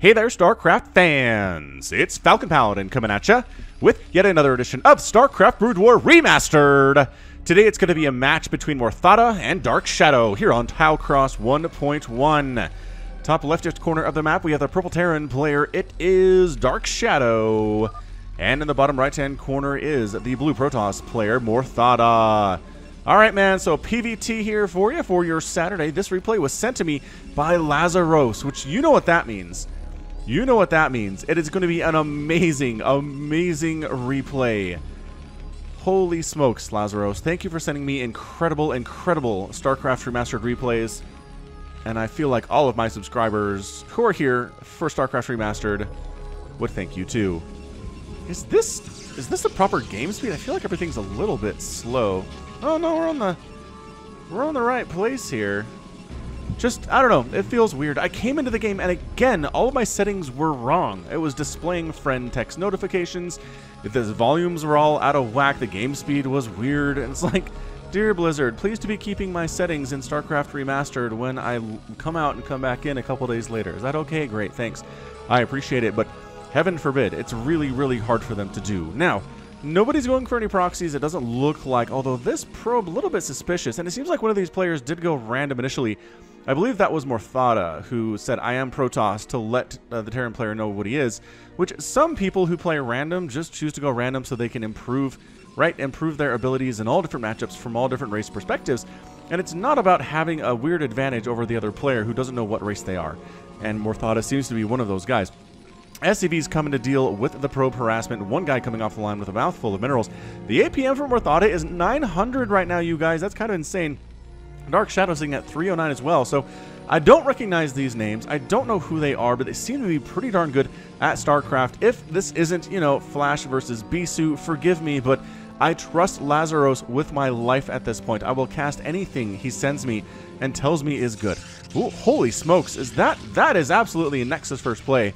Hey there, StarCraft fans! It's Falcon Paladin coming at ya with yet another edition of StarCraft Brood War Remastered! Today it's going to be a match between Morthada and DarkShadow here on Tilecross 1.1. Top leftist corner of the map, we have the Purple Terran player. It is DarkShadow. And in the bottom right-hand corner is the Blue Protoss player, Morthada. Alright, man, so PVT here for you for your Saturday. This replay was sent to me by Lazaros, which you know what that means. You know what that means. It is going to be an amazing, amazing replay. Holy smokes, Lazaros. Thank you for sending me incredible, incredible StarCraft Remastered replays. And I feel like all of my subscribers who are here for StarCraft Remastered would thank you too. Is this the proper game speed? I feel like everything's a little bit slow. Oh no, we're on the right place here. Just, I don't know, it feels weird. I came into the game and again, all of my settings were wrong. It was displaying friend text notifications. If the volumes were all out of whack, the game speed was weird. And it's like, dear Blizzard, please to be keeping my settings in StarCraft Remastered when I come out and come back in a couple days later. Is that okay? Great, thanks. I appreciate it, but heaven forbid, it's really, really hard for them to do. Now, nobody's going for any proxies. It doesn't look like, although this probe a little bit suspicious, and it seems like one of these players did go random initially. I believe that was Morthada who said, I am Protoss, to let the Terran player know what he is, which some people who play random just choose to go random so they can improve their abilities in all different matchups from all different race perspectives. And it's not about having a weird advantage over the other player who doesn't know what race they are. And Morthada seems to be one of those guys. SCV's coming to deal with the probe harassment. One guy coming off the line with a mouthful of minerals. The APM for Morthada is 900 right now, you guys. That's kind of insane. DarkShadow sitting at 309 as well. So I don't recognize these names. I don't know who they are, but they seem to be pretty darn good at StarCraft. If this isn't, you know, Flash versus Bisu, forgive me, but I trust Lazaros with my life at this point. I will cast anything he sends me and tells me is good. Ooh, holy smokes. That is absolutely a Nexus first play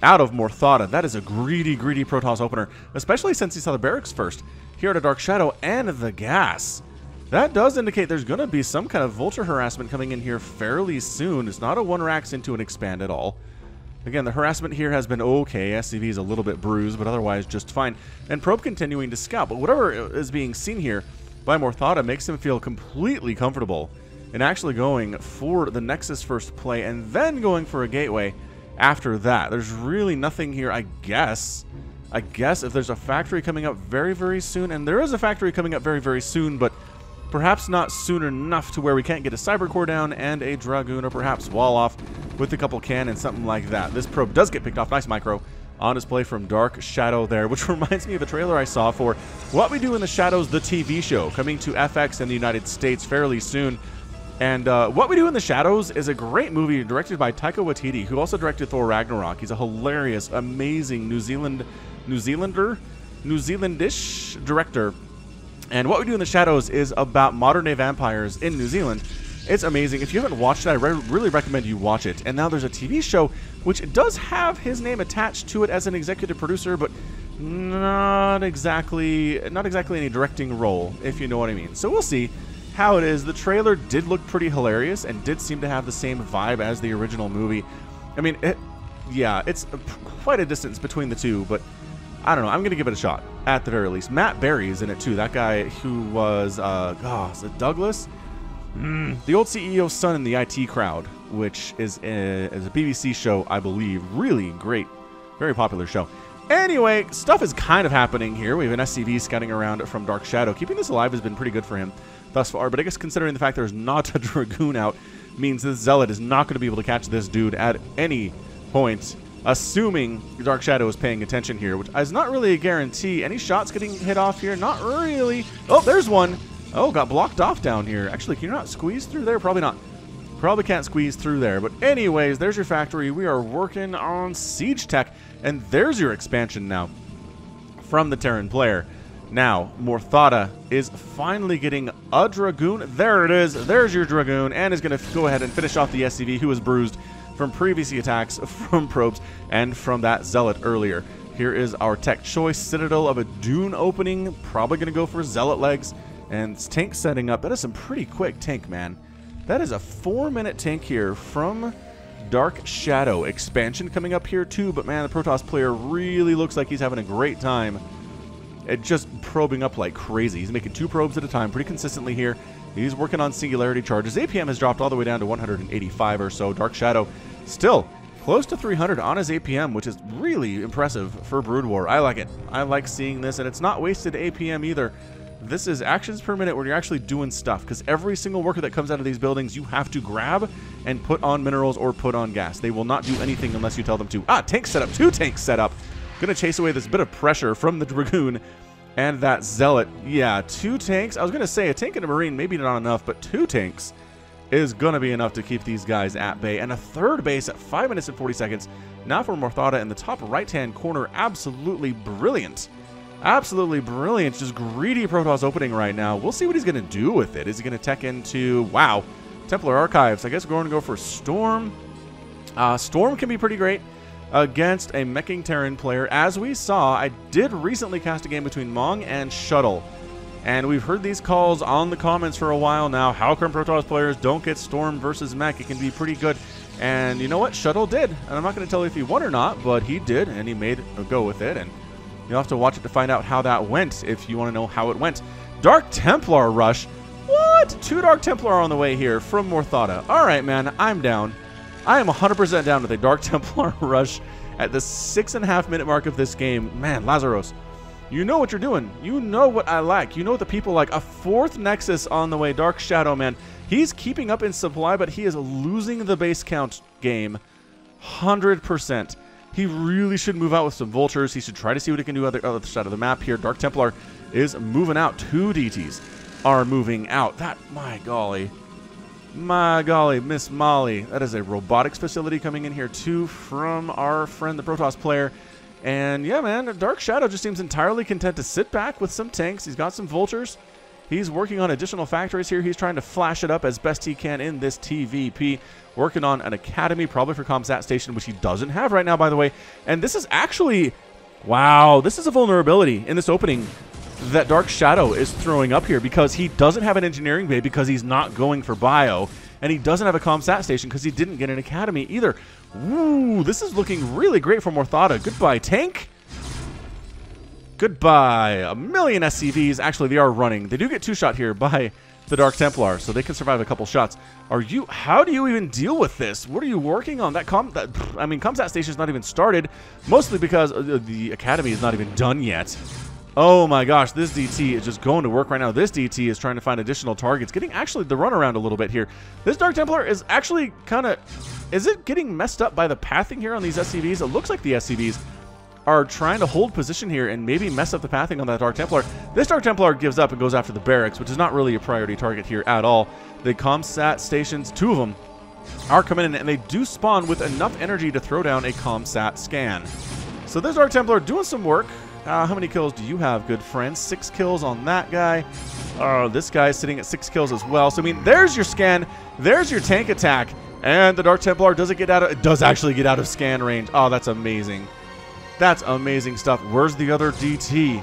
out of Morthada. That is a greedy, greedy Protoss opener, especially since he saw the barracks first here at a DarkShadow and the gas. That does indicate there's going to be some kind of vulture harassment coming in here fairly soon. It's not a one racks into an expand at all. Again, the harassment here has been okay. SCV is a little bit bruised, but otherwise just fine. And probe continuing to scout. But whatever is being seen here by Morthada makes him feel completely comfortable in actually going for the Nexus first play and then going for a gateway after that. There's really nothing here, I guess. If there's a factory coming up very, very soon, and there is a factory coming up very, very soon, but perhaps not soon enough to where we can't get a Cyber Core down and a Dragoon, or perhaps wall off with a couple cannons, something like that. This probe does get picked off. Nice micro on display from DarkShadow there, which reminds me of a trailer I saw for What We Do in the Shadows, the TV show, coming to FX in the United States fairly soon. And What We Do in the Shadows is a great movie directed by Taika Waititi, who also directed Thor Ragnarok. He's a hilarious, amazing New Zealandish director. And What We Do in the Shadows is about modern-day vampires in New Zealand. It's amazing. If you haven't watched it, I really recommend you watch it. And now there's a TV show which does have his name attached to it as an executive producer, but not exactly any directing role, if you know what I mean. So we'll see how it is. The trailer did look pretty hilarious and did seem to have the same vibe as the original movie. I mean, yeah, it's quite a distance between the two, but I don't know. I'm going to give it a shot, at the very least. Matt Berry's in it, too. That guy who was, is it Douglas? The old CEO's son in the IT Crowd, which is a BBC show, I believe. Really great. Very popular show. Anyway, stuff is kind of happening here. We have an SCV scouting around from DarkShadow. Keeping this alive has been pretty good for him thus far, but I guess considering the fact there's not a Dragoon out means this Zealot is not going to be able to catch this dude at any point. Assuming DarkShadow is paying attention here, which is not really a guarantee. Any shots getting hit off here? Not really. Oh, there's one. Oh, got blocked off down here. Actually, can you not squeeze through there? Probably not. Probably can't squeeze through there. But anyways, there's your factory. We are working on siege tech. And there's your expansion now from the Terran player. Now, Morthada is finally getting a Dragoon. There it is. There's your Dragoon. And is going to go ahead and finish off the SCV, who was bruised from previous attacks from probes and from that Zealot earlier. Here is our tech choice. Citadel of a Dune opening. Probably going to go for Zealot legs. And tank setting up. That is some pretty quick tank, man. That is a 4-minute tank here from DarkShadow expansion coming up here too, but man, the Protoss player really looks like he's having a great time at just probing up like crazy. He's making 2 probes at a time pretty consistently here. He's working on singularity charges. APM has dropped all the way down to 185 or so. DarkShadow still close to 300 on his APM, which is really impressive for Brood War. I like it. I like seeing this, and it's not wasted APM either. This is actions per minute where you're actually doing stuff, because every single worker that comes out of these buildings, you have to grab and put on minerals or put on gas. They will not do anything unless you tell them to. Ah, tank setup. 2 tanks set up. Gonna chase away this bit of pressure from the Dragoon and that Zealot. Yeah, 2 tanks. I was gonna say a tank and a Marine, maybe not enough, but 2 tanks is gonna be enough to keep these guys at bay. And a 3rd base at 5 minutes and 40 seconds. Now for Morthada in the top right-hand corner. Absolutely brilliant. Absolutely brilliant. Just greedy Protoss opening right now. We'll see what he's going to do with it. Is he going to tech into, wow, Templar Archives. I guess we're going to go for Storm. Storm can be pretty great against a meching Terran player. As we saw, I did recently cast a game between Mong and Shuttle. And we've heard these calls on the comments for a while now. How come Protoss players don't get Storm versus mech? It can be pretty good. And you know what? Shuttle did. And I'm not going to tell you if he won or not, but he did. And he made a go with it. And you'll have to watch it to find out how that went if you want to know how it went. Dark Templar rush. What? 2 Dark Templar on the way here from Morthada. All right, man. I'm down. I am 100% down with a Dark Templar rush at the 6.5 minute mark of this game. Man, Lazaros, you know what you're doing. You know what I like. You know what the people like. A 4th Nexus on the way. DarkShadow, man. He's keeping up in supply, but he is losing the base count game 100%. He really should move out with some vultures. He should try to see what he can do on the other side of the map here. Dark Templar is moving out. 2 DTs are moving out. That, my golly, Miss Molly. That is a robotics facility coming in here too from our friend, the Protoss player. And yeah, man, DarkShadow just seems entirely content to sit back with some tanks. He's got some vultures. He's working on additional factories here. He's trying to flash it up as best he can in this TVP. Working on an academy, probably for Comsat Station, which he doesn't have right now, by the way. And this is actually, wow, this is a vulnerability in this opening that DarkShadow is throwing up here, because he doesn't have an engineering bay because he's not going for bio. And he doesn't have a Comsat Station because he didn't get an academy either. Ooh, this is looking really great for Morthada. Goodbye, tank. Goodbye. 1,000,000 SCVs. Actually, they are running. They do get 2-shot here by the Dark Templar, so they can survive a couple shots. How do you even deal with this? What are you working on? Comsat Station's not even started, mostly because the academy is not even done yet. Oh my gosh, this DT is just going to work right now. This DT is trying to find additional targets, getting actually the runaround a little bit here. This Dark Templar is actually kind of, is it getting messed up by the pathing here on these SCVs? It looks like the SCVs are trying to hold position here and maybe mess up the pathing on that Dark Templar. This Dark Templar gives up and goes after the barracks, which is not really a priority target here at all. The Comsat stations, 2 of them, are coming in, and they do spawn with enough energy to throw down a Comsat scan. So this Dark Templar doing some work. How many kills do you have, good friend? 6 kills on that guy. This guy's sitting at 6 kills as well. So, I mean, there's your scan. There's your tank attack. And the Dark Templar does actually get out of scan range. Oh, that's amazing. That's amazing stuff. Where's the other DT?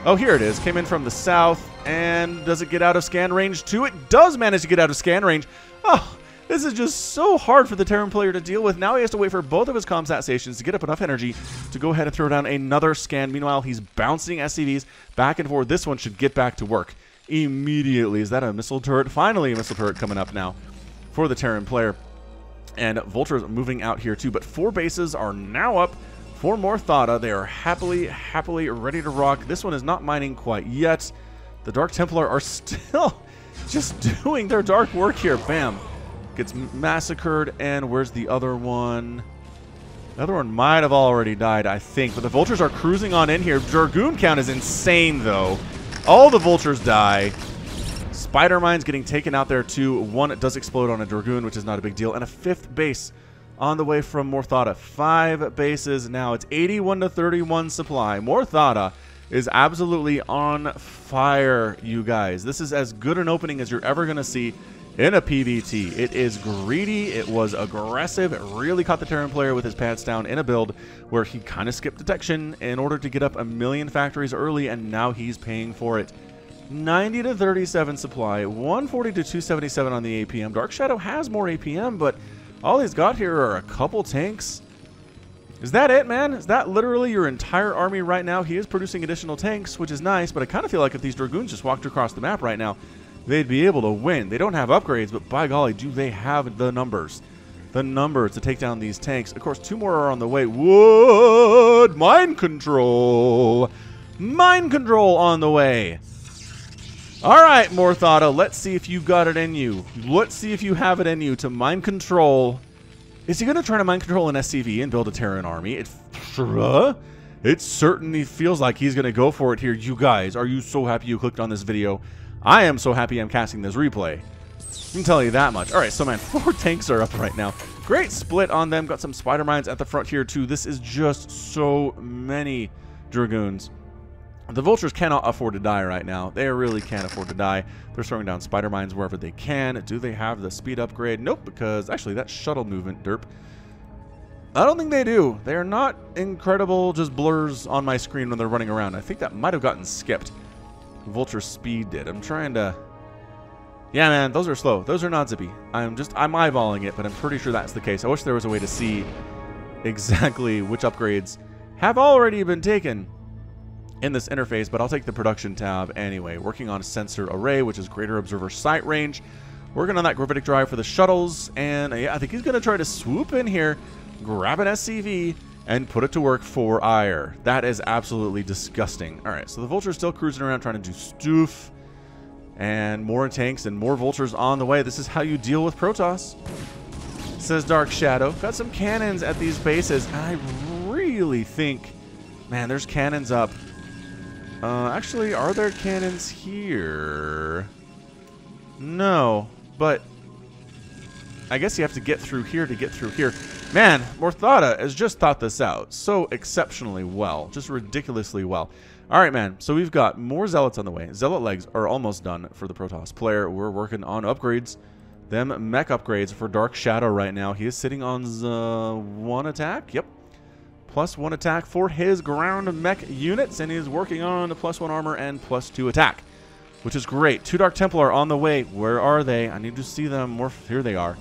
Oh, here it is. Came in from the south. And does it get out of scan range too? It does manage to get out of scan range. Oh, this is just so hard for the Terran player to deal with. Now he has to wait for both of his Comsat stations to get up enough energy to go ahead and throw down another scan. Meanwhile, he's bouncing SCVs back and forth. This one should get back to work immediately. Is that a missile turret? Finally, a missile turret coming up now for the Terran player. And Vultures moving out here too. But 4 bases are now up for Morthada. They are happily ready to rock. This one is not mining quite yet. The Dark Templar are still just doing their dark work here. Bam. Gets massacred. And where's the other one? The other one might have already died, I think. But the Vultures are cruising on in here. Dragoon count is insane, though. All the Vultures die. Spider Mine's getting taken out there, too. One does explode on a Dragoon, which is not a big deal. And a 5th base on the way from Morthada. 5 bases now. It's 81 to 31 supply. Morthada is absolutely on fire, you guys. This is as good an opening as you're ever going to see in a PvT. It is greedy. It was aggressive. It really caught the Terran player with his pants down in a build where he kind of skipped detection in order to get up 1,000,000 factories early, and now he's paying for it. 90 to 37 supply, 140 to 277 on the APM. DarkShadow has more APM, but All he's got here are a couple tanks. Is that it, man? Is that literally your entire army right now? He is producing additional tanks, which is nice, but I kind of feel like if these Dragoons just walked across the map right now, they'd be able to win. They don't have upgrades, but by golly, do they have the numbers. The numbers to take down these tanks. Of course, 2 more are on the way. Wood! Mind control! Mind control on the way. All right, Morthada, let's see if you got it in you. Let's see if you have it in you to mind control. Is he going to try to mind control an SCV and build a Terran army? It certainly feels like he's going to go for it here. You guys, are you so happy you clicked on this video? I am so happy I'm casting this replay. I can tell you that much. All right, so man, 4 tanks are up right now. Great split on them. Got some spider mines at the front here too. This is just so many Dragoons. The Vultures cannot afford to die right now. They really can't afford to die. They're throwing down spider mines wherever they can. Do they have the speed upgrade? Nope, because actually that shuttle movement, derp. I don't think they do. They are not incredible just blurs on my screen when they're running around. I think that might have gotten skipped. Vulture speed did. I'm trying to... Yeah, man, those are slow. Those are not zippy. I'm eyeballing it, but I'm pretty sure that's the case. I wish there was a way to see exactly which upgrades have already been taken in this interface, but I'll take the production tab anyway. Working on sensor array, which is greater observer sight range. Working on that gravitic drive for the shuttles, and yeah, I think he's going to try to swoop in here, grab an SCV, and put it to work for ire. That is absolutely disgusting. All right, so the Vulture's still cruising around trying to do stuff, and more tanks and more Vultures on the way. This is how you deal with Protoss, says DarkShadow. Got some cannons at these bases. I really think, man, there's cannons up. Actually, are there cannons here? No, but I guess you have to get through here to get through here. Man, Morthada has just thought this out so exceptionally well. Just ridiculously well. All right, man. So we've got more Zealots on the way. Zealot legs are almost done for the Protoss player. We're working on upgrades. Them mech upgrades for DarkShadow right now. He is sitting on 1 attack. Yep. +1 attack for his ground mech units, and he's working on a +1 armor and +2 attack, which is great. 2 Dark Templar on the way. Where are they? I need to see them more. Here they are.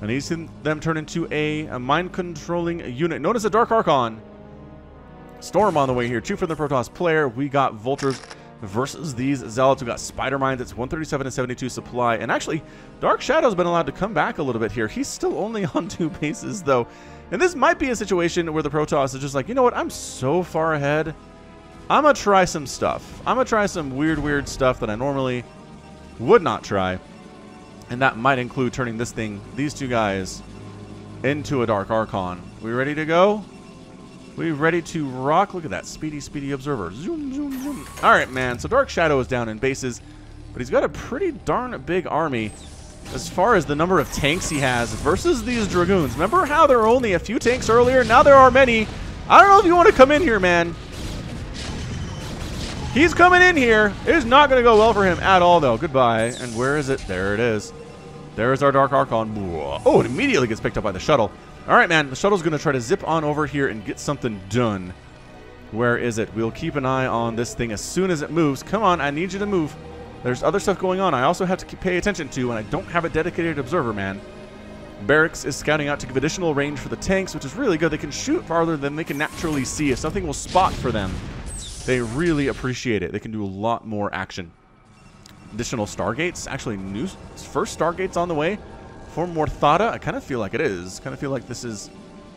I need to see them turn into a mind-controlling unit. Notice a Dark Archon. Storm on the way here. 2 for the Protoss player. We got Vultures versus these Zealots. We got Spider Mines. It's 137 and 72 supply. And actually, DarkShadow's been allowed to come back a little bit here. He's still only on 2 bases, though. And this might be a situation where the Protoss is just like, you know what? I'm so far ahead. I'm going to try some stuff. I'm going to try some weird stuff that I normally would not try. And that might include turning these 2 guys, into a Dark Archon. We ready to go? We ready to rock? Look at that. Speedy observer. Zoom, zoom, zoom. All right, man. So DarkShadow is down in bases, but he's got a pretty darn big army as far as the number of tanks he has versus these Dragoons. Remember how there were only a few tanks earlier? Now there are many. I don't know if you want to come in here, man. He's coming in here. It is not going to go well for him at all, though. Goodbye. And where is it? There it is. There is our Dark Archon. Oh, it immediately gets picked up by the shuttle. All right, man. The shuttle's going to try to zip on over here and get something done. Where is it? We'll keep an eye on this thing as soon as it moves. Come on. I need you to move. There's other stuff going on I also have to pay attention to, and I don't have a dedicated observer, man. Barracks is scouting out to give additional range for the tanks, which is really good. They can shoot farther than they can naturally see. If something will spot for them, they really appreciate it. They can do a lot more action. Additional Stargates. Actually, new first Stargates on the way for Morthada. I kind of feel like it is. Kind of feel like this is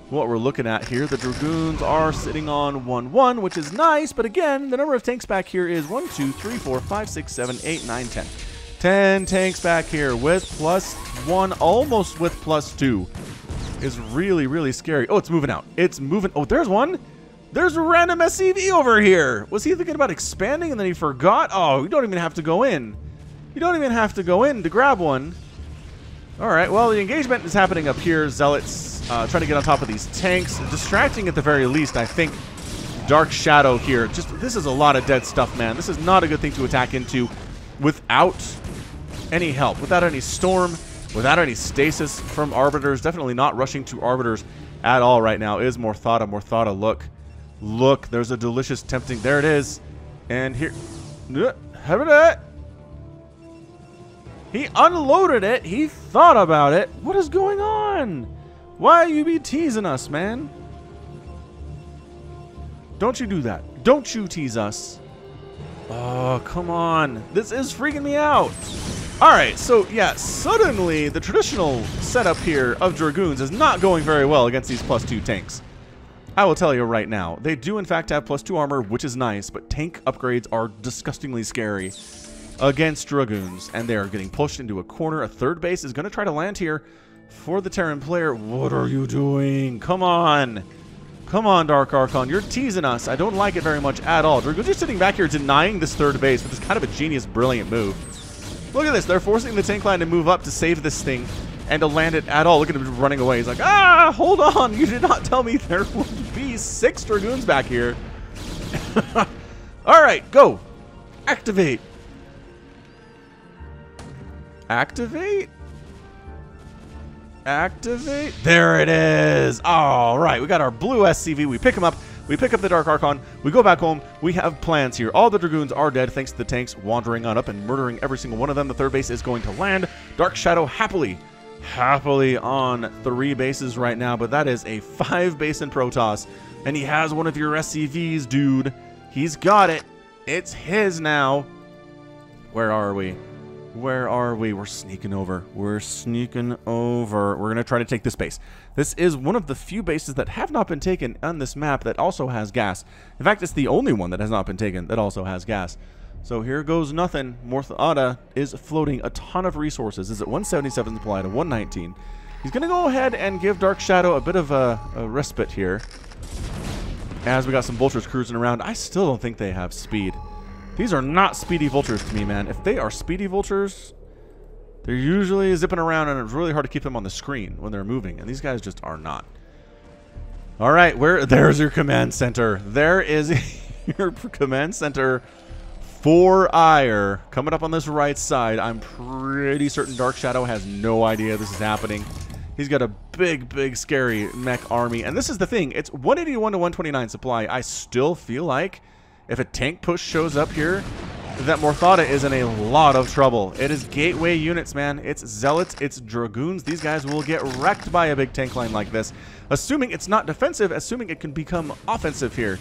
what we're looking at here. The Dragoons are sitting on 1-1, which is nice. But again, the number of tanks back here is 1, 2, 3, 4, 5, 6, 7, 8, 9, 10. 10 tanks back here with +1, almost with +2. Is really scary. Oh, it's moving out. It's moving. Oh, there's one. There's a random SCV over here. Was he thinking about expanding and then he forgot? Oh, you don't even have to go in. You don't even have to go in to grab one. All right, well, the engagement is happening up here. Zealots trying to get on top of these tanks. Distracting at the very least, I think. DarkShadow here. This is a lot of dead stuff, man. This is not a good thing to attack into without any help, without any storm, without any stasis from Arbiters. Definitely not rushing to Arbiters at all right now is Morthada. Morthada, look. Look, there's a delicious tempting. There it is. And here. He unloaded it. He thought about it. What is going on? Why you be teasing us, man? Don't you do that. Don't you tease us. Oh, come on. This is freaking me out. Alright, so yeah, suddenly the traditional setup here of Dragoons is not going very well against these +2 tanks. I will tell you right now, they do in fact have +2 armor, which is nice, but tank upgrades are disgustingly scary against Dragoons, and they are getting pushed into a corner. A third base is going to try to land here for the Terran player. What are you doing? Come on. Come on, Dark Archon. You're teasing us. I don't like it very much at all. Dragoons are sitting back here denying this third base, which is kind of a genius, brilliant move. Look at this. They're forcing the tank line to move up to save this thing and to land it at all. Look at him running away. He's like, ah, hold on. You did not tell me there would be 6 Dragoons back here. All right, go. Activate. Activate? Activate? There it is. All right, we got our blue SCV. We pick him up. We pick up the Dark Archon. We go back home. We have plans here. All the Dragoons are dead thanks to the tanks wandering on up and murdering every single one of them. The third base is going to land. DarkShadow happily on 3 bases right now, but that is a 5 basin Protoss, and he has one of your SCVs, dude. He's got it. It's his now. Where are we? Where are we? We're sneaking over. We're sneaking over. We're going to try to take this base. This is one of the few bases that have not been taken on this map that also has gas. In fact, it's the only one that has not been taken that also has gas. So here goes nothing. Morthada is floating a ton of resources. Is at 177 supply to 119. He's going to go ahead and give DarkShadow a bit of a respite here. As we got some vultures cruising around. I still don't think they have speed. These are not speedy vultures to me, man. If they are speedy vultures, they're usually zipping around, and it's really hard to keep them on the screen when they're moving, and these guys just are not. All right, there's your command center. There is your command center for Ire coming up on this right side. I'm pretty certain DarkShadow has no idea this is happening. He's got a big, scary mech army, and this is the thing. It's 181 to 129 supply. I still feel like if a tank push shows up here, that Morthada is in a lot of trouble. It is gateway units, man. It's Zealots, it's Dragoons. These guys will get wrecked by a big tank line like this. Assuming it's not defensive, assuming it can become offensive here,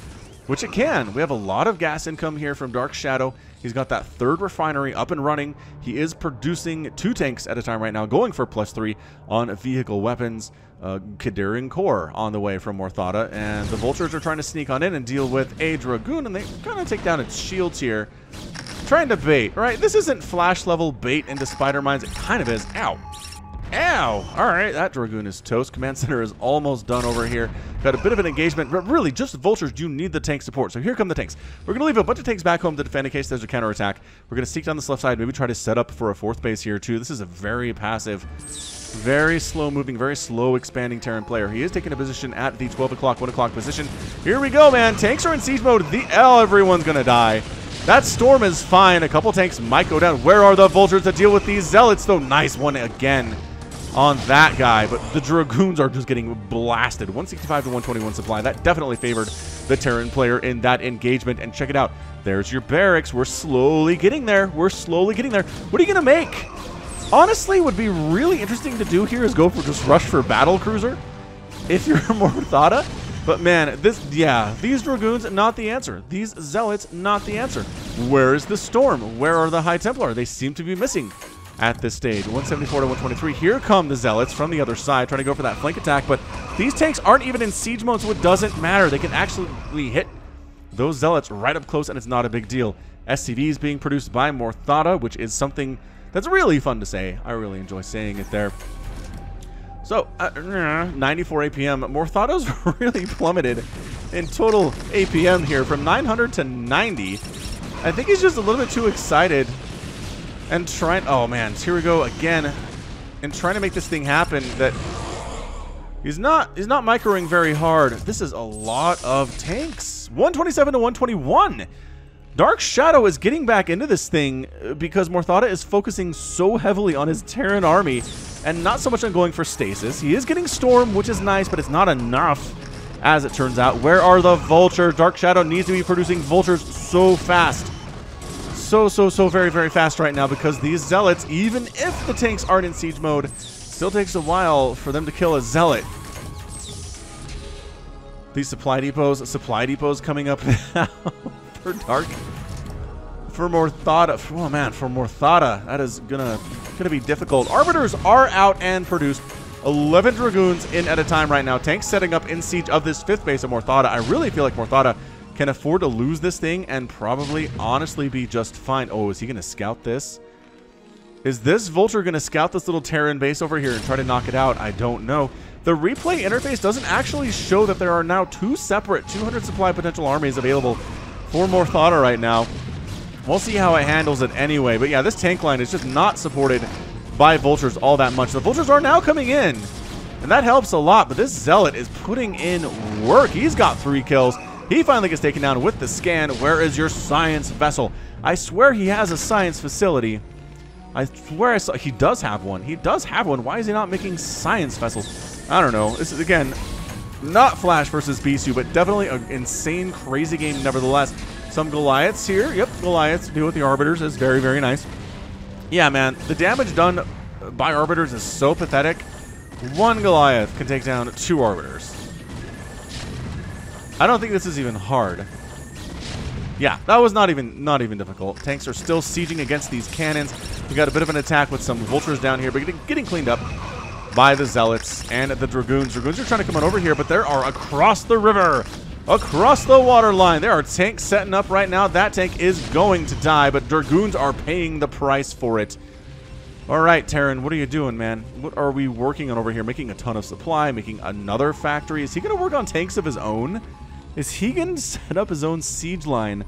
which it can. We have a lot of gas income here from DarkShadow. He's got that third refinery up and running. He is producing 2 tanks at a time right now, going for +3 on vehicle weapons. Kadarian Core on the way from Morthada, and the Vultures are trying to sneak on in and deal with a Dragoon, and they kind of take down its shields here. Trying to bait, right? This isn't flash level bait into spider mines. It kind of is. Ow. Ow. All right, that Dragoon is toast. Command center is almost done over here. Got a bit of an engagement, but really, just Vultures do need the tank support. So here come the tanks. We're going to leave a bunch of tanks back home to defend in case there's a counterattack. We're going to sneak down this left side, maybe try to set up for a 4th base here, too. This is a very passive, very slow-moving, very slow-expanding Terran player. He is taking a position at the 12 o'clock, 1 o'clock position. Here we go, man. Tanks are in siege mode. Everyone's going to die. That storm is fine. A couple tanks might go down. Where are the Vultures to deal with these Zealots, though? Nice one again on that guy, but the Dragoons are just getting blasted. 165 to 121 supply. That definitely favored the Terran player in that engagement. And check it out. There's your barracks. We're slowly getting there. We're slowly getting there. What are you going to make? Honestly, would be really interesting to do here is go for just rush for battle cruiser if you're Morthada. But man, these Dragoons, not the answer. These Zealots, not the answer. Where is the storm? Where are the High Templar? They seem to be missing at this stage. 174 to 123. Here come the Zealots from the other side trying to go for that flank attack, but these tanks aren't even in siege mode, so it doesn't matter. They can actually hit those Zealots right up close, and it's not a big deal. SCVs being produced by Morthada, which is something that's really fun to say. I really enjoy saying it there. So, 94 APM. Morthada's really plummeted in total APM here from 900 to 90. I think he's just a little bit too excited and trying... Oh, man. Here we go again. And trying to make this thing happen that... He's not microing very hard. This is a lot of tanks. 127 to 121. DarkShadow is getting back into this thing because Morthada is focusing so heavily on his Terran army and not so much on going for stasis. He is getting Storm, which is nice, but it's not enough, as it turns out. Where are the Vultures? DarkShadow needs to be producing Vultures so fast. So very, very fast right now because these Zealots, even if the tanks aren't in siege mode, still takes a while for them to kill a Zealot. These supply depots coming up now for for Morthada. Oh man, for Morthada, that is gonna be difficult. Arbiters are out and produced. 11 Dragoons in at a time right now. Tanks setting up in siege of this 5th base of Morthada. I really feel like Morthada can afford to lose this thing and probably honestly be just fine. Oh, is he gonna scout this? Is this Vulture gonna scout this little Terran base over here and try to knock it out? I don't know. The replay interface doesn't actually show that there are now 2 separate 200 supply potential armies available for Morthada right now. We'll see how it handles it anyway. But yeah, this tank line is just not supported by Vultures all that much. The Vultures are now coming in, and that helps a lot. But this Zealot is putting in work. He's got 3 kills. He finally gets taken down with the scan. Where is your science vessel? I swear he has a science facility. I swear I saw he does have one. He does have one. Why is he not making science vessels? I don't know. This is, again, not Flash versus Bisu, but definitely an insane, crazy game nevertheless. Some Goliaths here. Yep, Goliaths deal with the Arbiters is very, very nice. Yeah, man, the damage done by Arbiters is so pathetic. 1 Goliath can take down 2 Arbiters. I don't think this is even hard. Yeah, that was not even difficult. Tanks are still sieging against these cannons. We got a bit of an attack with some Vultures down here, but getting cleaned up by the Zealots and the Dragoons. Dragoons are trying to come on over here, but there are across the river, across the water line. There are tanks setting up right now. That tank is going to die, but Dragoons are paying the price for it. All right, Terran, what are you doing, man? What are we working on over here? Making a ton of supply, making another factory. Is he going to work on tanks of his own? Is he going to set up his own siege line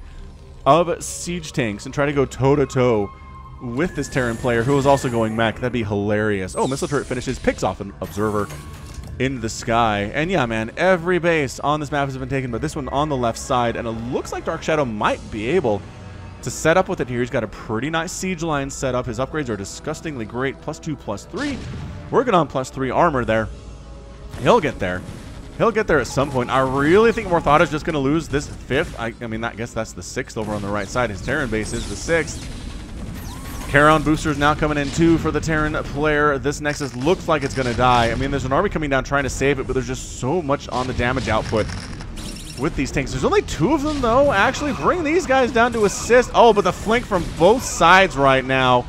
of siege tanks and try to go toe-to-toe with this Terran player who is also going mech? That'd be hilarious. Oh, missile turret finishes, picks off an observer in the sky. And yeah, man, every base on this map has been taken, but this one on the left side, and it looks like DarkShadow might be able to set up with it here. He's got a pretty nice siege line set up. His upgrades are disgustingly great. +2, +3. Working on +3 armor there. He'll get there. He'll get there at some point. I really think Morthada's just going to lose this 5th. I mean, I guess that's the 6th over on the right side. His Terran base is the 6th. Charon boosters now coming in too for the Terran player. This Nexus looks like it's going to die. I mean, there's an army coming down trying to save it, but there's just so much on the damage output with these tanks. There's only 2 of them, though. Actually, bring these guys down to assist. Oh, but the flank from both sides right now.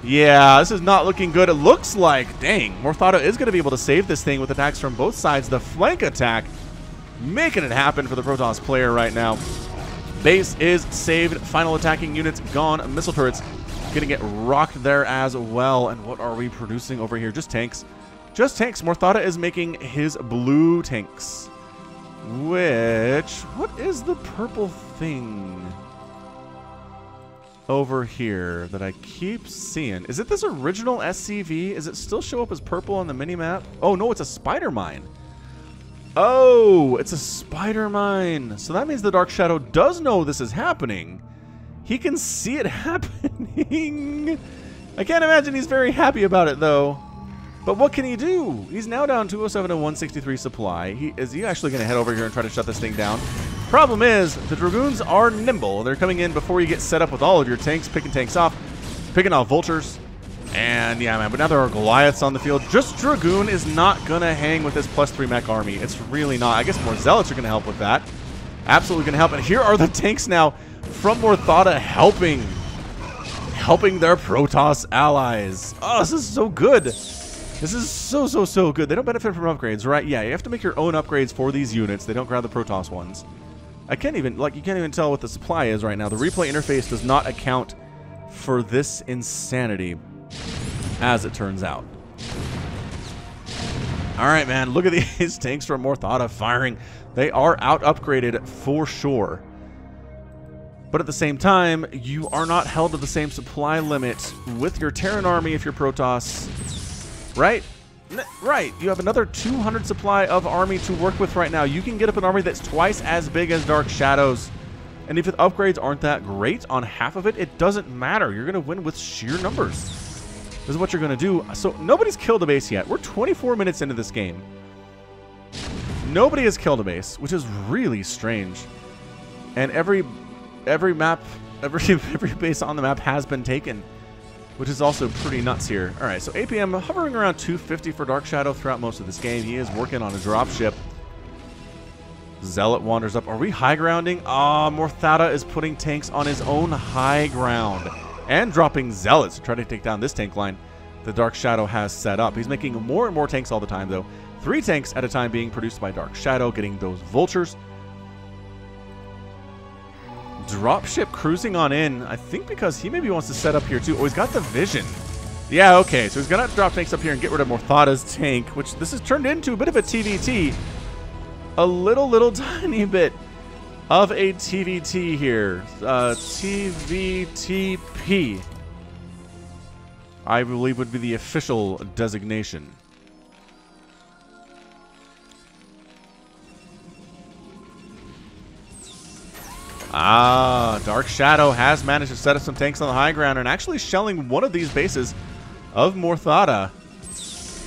Yeah, this is not looking good. It looks like, dang, Morthada is going to be able to save this thing with attacks from both sides. The flank attack making it happen for the Protoss player right now. Base is saved. Final attacking units gone. Missile turrets going to get rocked there as well. And what are we producing over here? Just tanks. Just tanks. Morthada is making his blue tanks. What is the purple thing over here that I keep seeing? Is it this original SCV? Is it still show up as purple on the mini-map? Oh, no, it's a spider mine. Oh, it's a spider mine. So that means the DarkShadow does know this is happening. He can see it happening. I can't imagine he's very happy about it, though. But what can he do? He's now down 207 and 163 supply. Is he actually going to head over here and try to shut this thing down? Problem is, the Dragoons are nimble. They're coming in before you get set up with all of your tanks, picking tanks off, picking off Vultures. And yeah, man, but now there are Goliaths on the field. Just Dragoon is not going to hang with this +3 mech army. It's really not. I guess more Zealots are going to help with that. Absolutely going to help. And here are the tanks now from Morthada helping their Protoss allies. Oh, this is so good. This is so good. They don't benefit from upgrades, right? Yeah, you have to make your own upgrades for these units. They don't grab the Protoss ones. I can't even, like, you can't even tell what the supply is right now. The replay interface does not account for this insanity, as it turns out. All right, man, look at these tanks from Morthada firing. They are out-upgraded for sure. But at the same time, you are not held to the same supply limit with your Terran army if you're Protoss. Right? Right. You have another 200 supply of army to work with right now. You can get up an army that's twice as big as DarkShadow's. And if the upgrades aren't that great on half of it, it doesn't matter. You're going to win with sheer numbers. This is what you're going to do. So nobody's killed a base yet. We're 24 minutes into this game. Nobody has killed a base, which is really strange. And every map, every base on the map has been taken, which is also pretty nuts here. All right, so APM hovering around 250 for DarkShadow throughout most of this game. He is working on a dropship. Zealot wanders up. Are we high grounding? Ah, Morthada is putting tanks on his own high ground and dropping Zealots to try to take down this tank line the DarkShadow has set up. He's making more and more tanks all the time, though. 3 tanks at a time being produced by DarkShadow, getting those vultures. Dropship cruising on in, I think because he maybe wants to set up here too. Oh, he's got the vision. Yeah, okay, so he's gonna drop tanks up here and get rid of Morthada's tank, which this has turned into a bit of a TVT. A little tiny bit of a TVT here. TVTP, I believe, would be the official designation. Ah, DarkShadow has managed to set up some tanks on the high ground and actually shelling one of these bases of Morthada.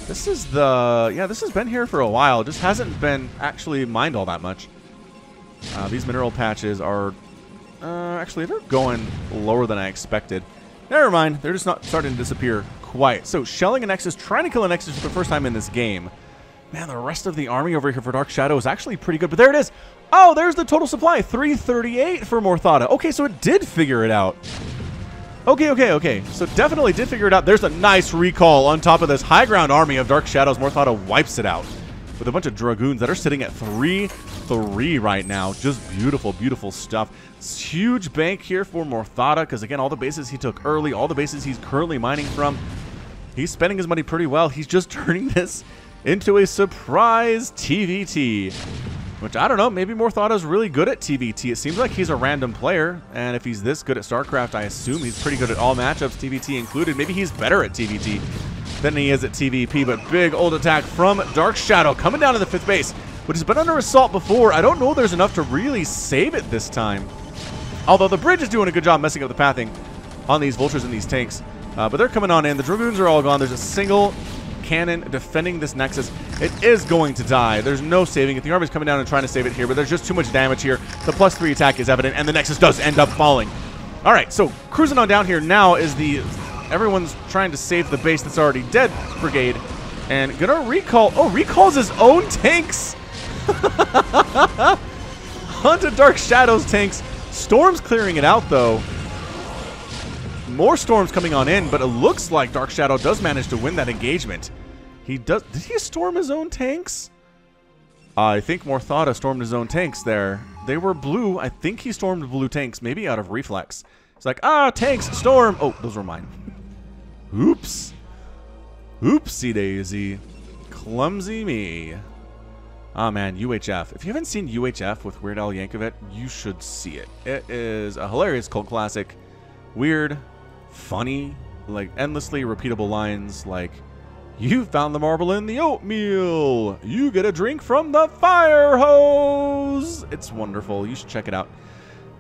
This is the... yeah, this has been here for a while. Just hasn't been actually mined all that much. These mineral patches are... actually, they're going lower than I expected. Never mind. They're just not starting to disappear quite. So, shelling a Nexus, trying to kill a Nexus for the first time in this game. Man, the rest of the army over here for DarkShadow is actually pretty good. But there it is. Oh, there's the total supply. 338 for Morthada. Okay, so it did figure it out. Okay. So definitely did figure it out. There's a nice recall on top of this high ground army of DarkShadow's. Morthada wipes it out with a bunch of Dragoons that are sitting at 3-3 right now. Just beautiful, beautiful stuff. It's huge bank here for Morthada because, again, all the bases he took early, all the bases he's currently mining from, he's spending his money pretty well. He's just turning this into a surprise TVT. Which, I don't know, maybe Morthada's really good at TVT. It seems like he's a random player, and if he's this good at StarCraft, I assume he's pretty good at all matchups, TVT included. Maybe he's better at TVT than he is at TVP, but big old attack from DarkShadow coming down to the 5th base, which has been under assault before. I don't know if there's enough to really save it this time. Although the bridge is doing a good job messing up the pathing on these vultures and these tanks. But they're coming on in. The Dragoons are all gone. There's a single cannon defending this Nexus. It is going to die. There's no saving it. The army's coming down and trying to save it here, but there's just too much damage here. The +3 attack is evident, and the Nexus does end up falling. All right, so cruising on down here now is the... everyone's trying to save the base that's already dead brigade, and gonna recall... oh, recalls his own tanks! Onto DarkShadow's tanks. Storm's clearing it out, though. More storms coming on in, but it looks like DarkShadow does manage to win that engagement. He does. Did he storm his own tanks? I think Morthada stormed his own tanks there. They were blue. I think he stormed blue tanks, maybe out of reflex. It's like, ah, tanks, storm. Oh, those were mine. Oops. Oopsie daisy. Clumsy me. Ah, man, UHF. If you haven't seen UHF with Weird Al Yankovic, you should see it. It is a hilarious cult classic. Weird, funny, like endlessly repeatable lines like, "You found the marble in the oatmeal. You get a drink from the fire hose." It's wonderful. You should check it out.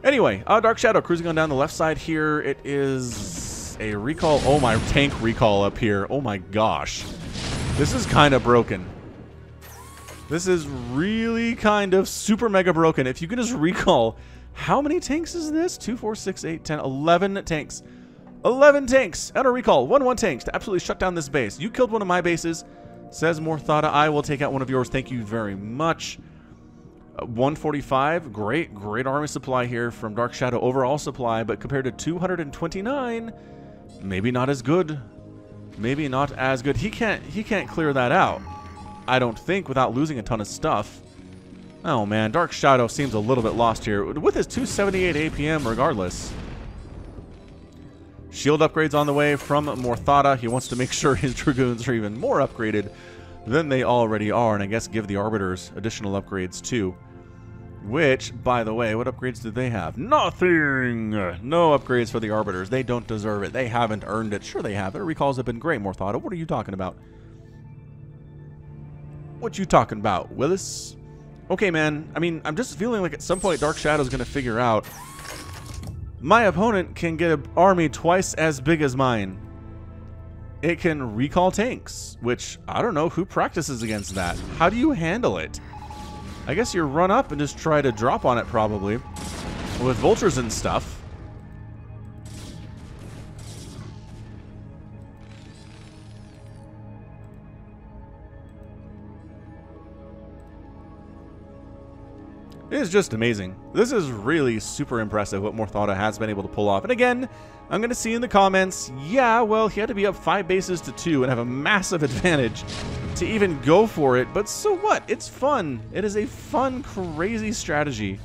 Anyway, DarkShadow cruising on down the left side here. It is a recall. Oh, my tank recall up here. Oh my gosh. This is kind of broken. This is really kind of super mega broken. If you can just recall, how many tanks is this? 2, 4, 6, 8, 10, 11 tanks. 11 tanks at a recall. 1 tanks to absolutely shut down this base. You killed one of my bases, says Morthada. I will take out one of yours. Thank you very much. 145. Great army supply here from DarkShadow. Overall supply, but compared to 229, maybe not as good. Maybe not as good. He can't clear that out, I don't think, without losing a ton of stuff. Oh man, DarkShadow seems a little bit lost here with his 278 APM regardless. Shield upgrades on the way from Morthada. He wants to make sure his Dragoons are even more upgraded than they already are, and I guess give the Arbiters additional upgrades too. Which, by the way, what upgrades did they have? Nothing! No upgrades for the Arbiters. They don't deserve it. They haven't earned it. Sure they have. Their recalls have been great, Morthada. What are you talking about? What you talking about, Willis? Okay, man. I mean, I'm just feeling like at some point DarkShadow's going to figure out my opponent can get an army twice as big as mine. It can recall tanks, which I don't know who practices against that. How do you handle it? I guess you run up and just try to drop on it probably with vultures and stuff. It is just amazing. This is really super impressive what Morthada has been able to pull off. And again, I'm going to see in the comments, yeah, well, he had to be up 5 bases to 2 and have a massive advantage to even go for it. But so what? It's fun. It is a fun, crazy strategy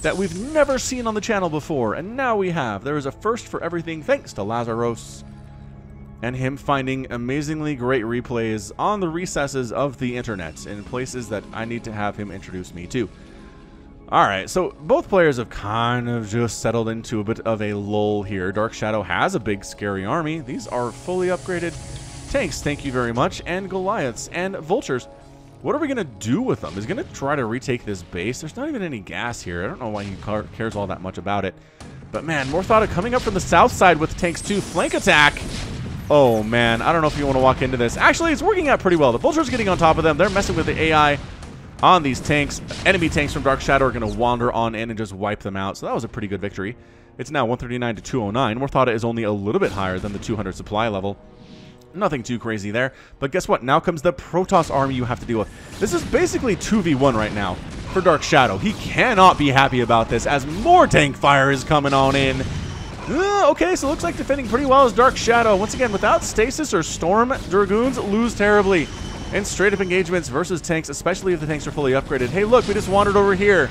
that we've never seen on the channel before. And now we have. There is a first for everything thanks to Lazaros and him finding amazingly great replays on the recesses of the internet in places that I need to have him introduce me to. Alright, so both players have kind of just settled into a bit of a lull here. DarkShadow has a big, scary army. These are fully upgraded tanks, thank you very much, and Goliaths and Vultures. What are we going to do with them? He's going to try to retake this base. There's not even any gas here. I don't know why he cares all that much about it. But man, Morthada coming up from the south side with tanks too. Flank attack. Oh man, I don't know if you want to walk into this. Actually, it's working out pretty well. The Vulture's getting on top of them. They're messing with the AI on these tanks. Enemy tanks from DarkShadow are going to wander on in and just wipe them out. So that was a pretty good victory. It's now 139 to 209. Morthada is only a little bit higher than the 200 supply level. Nothing too crazy there. But guess what? Now comes the Protoss army you have to deal with. This is basically 2v1 right now for DarkShadow. He cannot be happy about this as more tank fire is coming on in. Okay, so it looks like defending pretty well as DarkShadow. Once again, without Stasis or Storm, Dragoons lose terribly in straight-up engagements versus tanks, especially if the tanks are fully upgraded. Hey, look, we just wandered over here.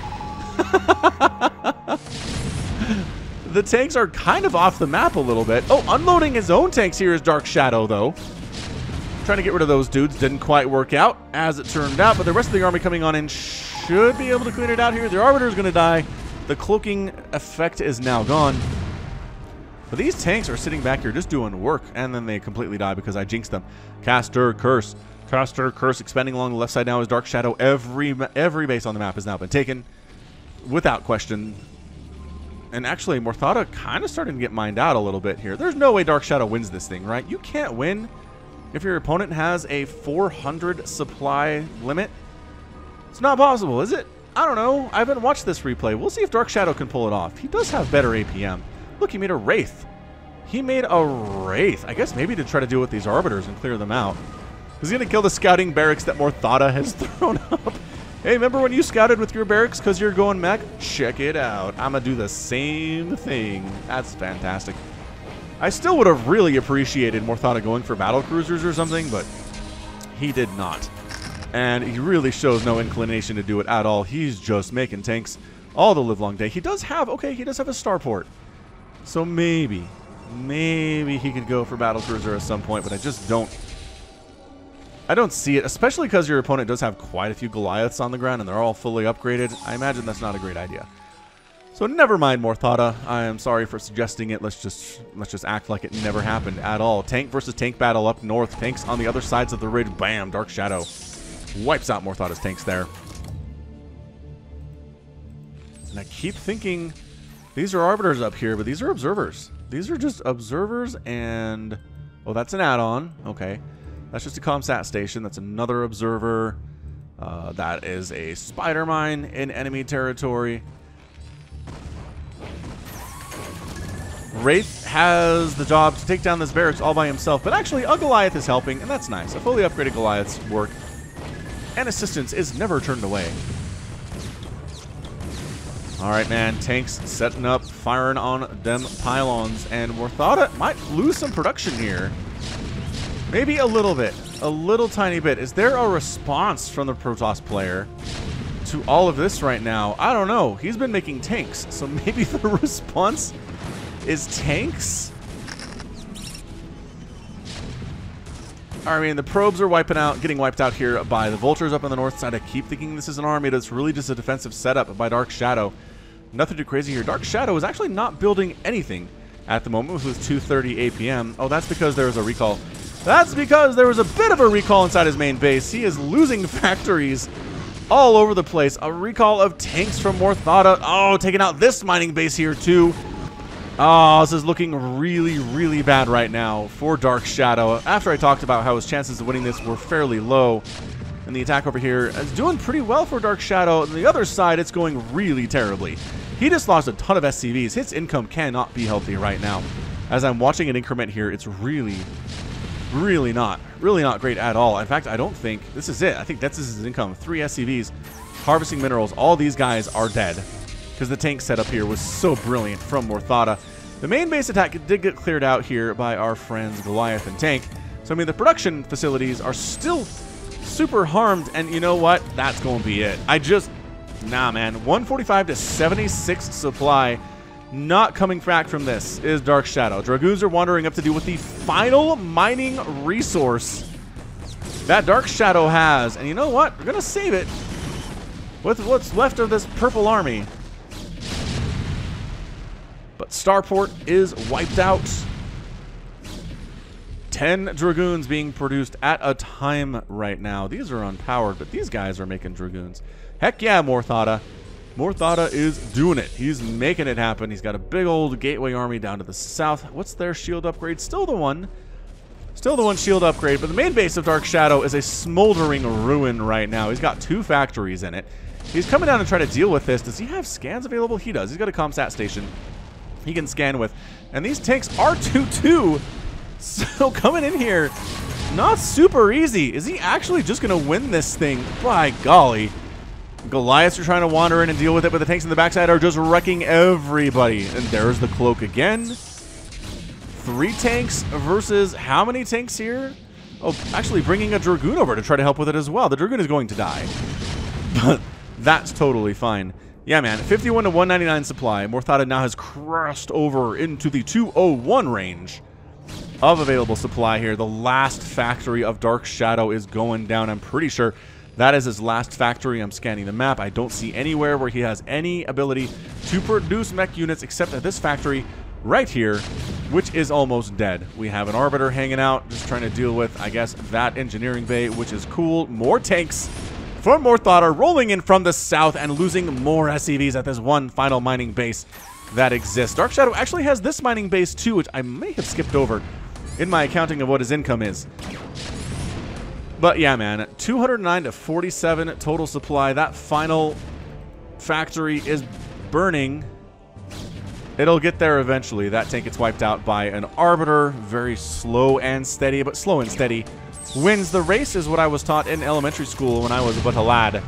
The tanks are kind of off the map a little bit. Oh, unloading his own tanks here is DarkShadow, though. Trying to get rid of those dudes didn't quite work out, as it turned out, but the rest of the army coming on in should be able to clean it out here. The Arbiter's going to die. The cloaking effect is now gone. But these tanks are sitting back here just doing work, and then they completely die because I jinxed them. Caster Curse. Caster Curse expanding along the left side now is DarkShadow. Every base on the map has now been taken without question. And actually, Morthada kind of starting to get mined out a little bit here. There's no way DarkShadow wins this thing, right? You can't win if your opponent has a 400 supply limit. It's not possible, is it? I don't know. I haven't watched this replay. We'll see if DarkShadow can pull it off. He does have better APM. Look, he made a Wraith. He made a Wraith. I guess maybe to try to deal with these Arbiters and clear them out. He's going to kill the scouting barracks that Morthada has thrown up. Hey, remember when you scouted with your barracks because you're going mech? Check it out. I'm going to do the same thing. That's fantastic. I still would have really appreciated Morthada going for battle cruisers or something, but he did not. And he really shows no inclination to do it at all. He's just making tanks all the livelong day. He does have, okay, he does have a starport. So maybe he could go for battle cruiser at some point, but I just don't. I don't see it, especially because your opponent does have quite a few Goliaths on the ground and they're all fully upgraded. I imagine that's not a great idea. So never mind, Morthada. I am sorry for suggesting it. Let's just act like it never happened at all. Tank versus tank battle up north. Tanks on the other sides of the ridge. Bam! DarkShadow wipes out Morthada's tanks there. And I keep thinking these are Arbiters up here, but these are Observers. These are just Observers and... oh, that's an add-on. Okay. That's just a ComSat station. That's another Observer. That is a Spider Mine in enemy territory. Wraith has the job to take down this barracks all by himself, but actually a Goliath is helping, and that's nice. A fully upgraded Goliath's work. And assistance is never turned away. Alright, man. Tanks setting up, firing on them pylons, and Morthada might lose some production here. Maybe a little bit. A little tiny bit. Is there a response from the Protoss player to all of this right now? I don't know. He's been making tanks, so maybe the response is tanks? I mean, the probes are getting wiped out here by the Vultures up on the north side. I keep thinking this is an army that's really just a defensive setup by DarkShadow. Nothing too crazy here. DarkShadow is actually not building anything at the moment with 230 APM. Oh, that's because there was a recall. That's because there was a bit of a recall inside his main base. He is losing factories all over the place. A recall of tanks from Morthada. Oh, taking out this mining base here too. Oh, this is looking really, really bad right now for DarkShadow. After I talked about how his chances of winning this were fairly low. And the attack over here is doing pretty well for DarkShadow. On the other side, it's going really terribly. He just lost a ton of SCVs. His income cannot be healthy right now. As I'm watching it increment here, it's really not great at all. In fact, I don't think this is it. I think that's his income. 3 SCVs harvesting minerals. All these guys are dead because the tank setup here was so brilliant from Morthada. The main base attack did get cleared out here by our friends Goliath and Tank. So, I mean, the production facilities are still super harmed, and you know what? That's going to be it. Nah, man. 145 to 76 supply. Not coming back from this is DarkShadow. Dragoons are wandering up to deal with the final mining resource that DarkShadow has. And you know what? We're going to save it with what's left of this purple army. But Starport is wiped out. 10 Dragoons being produced at a time right now. These are unpowered, but these guys are making Dragoons. Heck yeah, Morthada. Morthada is doing it. He's making it happen. He's got a big old gateway army down to the south. What's their shield upgrade? Still the one shield upgrade, but the main base of DarkShadow is a smoldering ruin right now. He's got 2 factories in it. He's coming down to try to deal with this. Does he have scans available? He does. He's got a ComSat station he can scan with. And these tanks are 2-2. So coming in here, not super easy. Is he actually just going to win this thing? By golly. Goliaths are trying to wander in and deal with it, but the tanks in the backside are just wrecking everybody. And there's the cloak again. 3 tanks versus how many tanks here? Oh, actually bringing a Dragoon over to try to help with it as well. The Dragoon is going to die. But that's totally fine. Yeah, man. 51 to 199 supply. Morthada now has crossed over into the 201 range of available supply here. The last factory of DarkShadow is going down. I'm pretty sure that is his last factory. I'm scanning the map. I don't see anywhere where he has any ability to produce mech units except at this factory right here, which is almost dead. We have an Arbiter hanging out, just trying to deal with, I guess, that engineering bay, which is cool. More tanks from Morthada rolling in from the south and losing more SCVs at this one final mining base that exists. DarkShadow actually has this mining base too, which I may have skipped over in my accounting of what his income is. But yeah, man, 209 to 47 total supply. That final factory is burning. It'll get there eventually. That tank gets wiped out by an Arbiter. Very slow and steady, but slow and steady wins the race is what I was taught in elementary school when I was but a lad.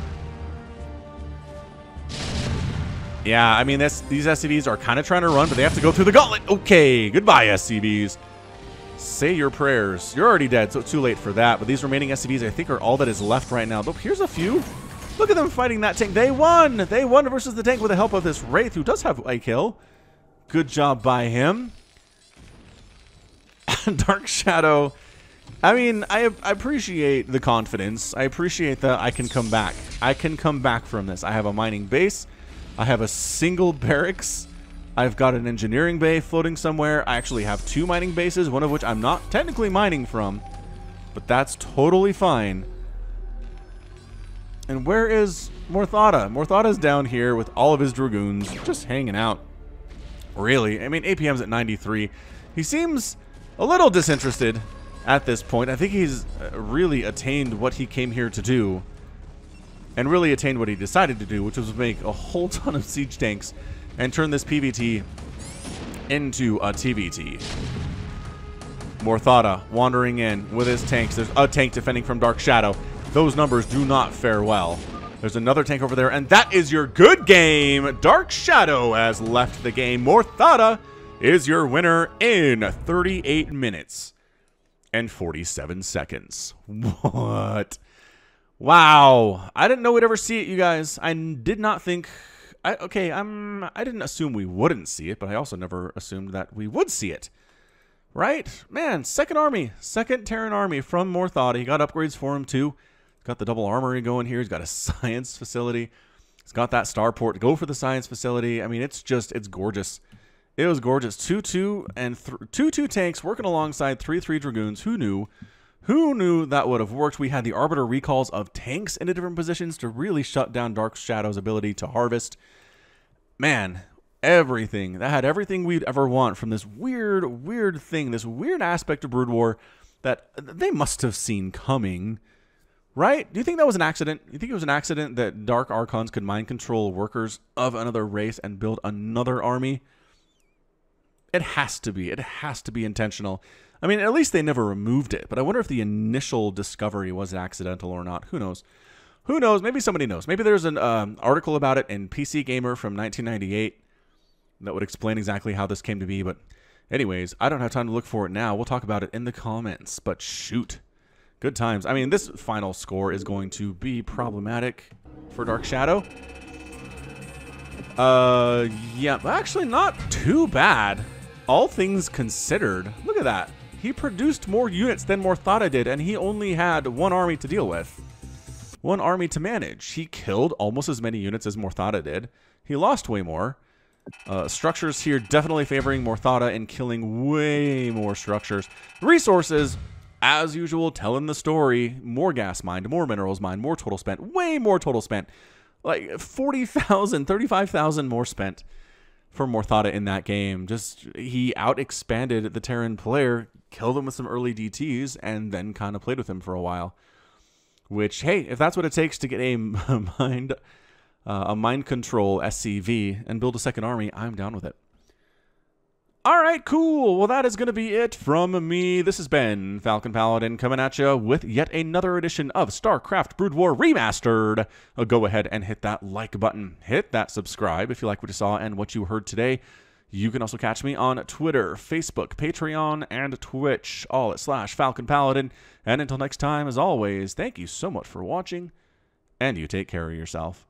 Yeah, I mean, these SCVs are kind of trying to run, but they have to go through the gauntlet. Okay, goodbye, SCVs. Say your prayers. You're already dead, so it's too late for that. But these remaining SCVs, I think, are all that is left right now. But here's a few. Look at them fighting that tank. They won. They won versus the tank with the help of this Wraith, who does have a kill. Good job by him. DarkShadow. I mean, I appreciate the confidence. I appreciate that I can come back. I can come back from this. I have a mining base. I have a single barracks. I've got an engineering bay floating somewhere. I actually have 2 mining bases, one of which I'm not technically mining from. But that's totally fine. And where is Morthada? Morthada's down here with all of his Dragoons, just hanging out. Really? I mean, APM's at 93. He seems a little disinterested at this point. I think he's really attained what he came here to do. And really attained what he decided to do, which was make a whole ton of siege tanks and turn this PVT into a TVT. Morthada wandering in with his tanks. There's a tank defending from DarkShadow. Those numbers do not fare well. There's another tank over there, and that is your good game. DarkShadow has left the game. Morthada is your winner in 38 minutes and 47 seconds. What? Wow. I didn't know we'd ever see it, you guys. I did not think... I didn't assume we wouldn't see it, but I also never assumed that we would see it. Right? Man, second Terran army from Morthada. He got upgrades for him, too. Got the double armory going here. He's got a science facility. He's got that starport to go for the science facility. I mean, it's gorgeous. It was gorgeous. 2-2 and 2-2 tanks working alongside 3-3 Dragoons. Who knew? Who knew that would have worked? We had the Arbiter recalls of tanks into different positions to really shut down DarkShadow's ability to harvest. Man, everything. That had everything we'd ever want from this weird thing, this weird aspect of Brood War that they must have seen coming. Right? Do you think that was an accident? You think it was an accident that Dark Archons could mind control workers of another race and build another army? It has to be. It has to be intentional. I mean, at least they never removed it, but I wonder if the initial discovery was accidental or not. Who knows? Who knows? Maybe somebody knows. Maybe there's an article about it in PC Gamer from 1998 that would explain exactly how this came to be. But anyways, I don't have time to look for it now. We'll talk about it in the comments. But shoot. Good times. I mean, this final score is going to be problematic for DarkShadow. Yeah, actually not too bad. All things considered. Look at that. He produced more units than Morthada did, and he only had one army to deal with. One army to manage. He killed almost as many units as Morthada did. He lost way more. Structures here definitely favoring Morthada in killing way more structures. Resources, as usual, telling the story. More gas mined, more minerals mined, more total spent. Way more total spent. Like 40,000, 35,000 more spent for Morthada in that game. Just, he out-expanded the Terran player, killed him with some early DTs, and then kind of played with him for a while. Which, hey, if that's what it takes to get a mind control SCV and build a second army, I'm down with it. All right, cool. Well, that is going to be it from me. This has been Falcon Paladin coming at you with yet another edition of StarCraft Brood War Remastered. Go ahead and hit that like button. Hit that subscribe if you like what you saw and what you heard today. You can also catch me on Twitter, Facebook, Patreon, and Twitch, all at /Falcon Paladin. And until next time, as always, thank you so much for watching, and you take care of yourself.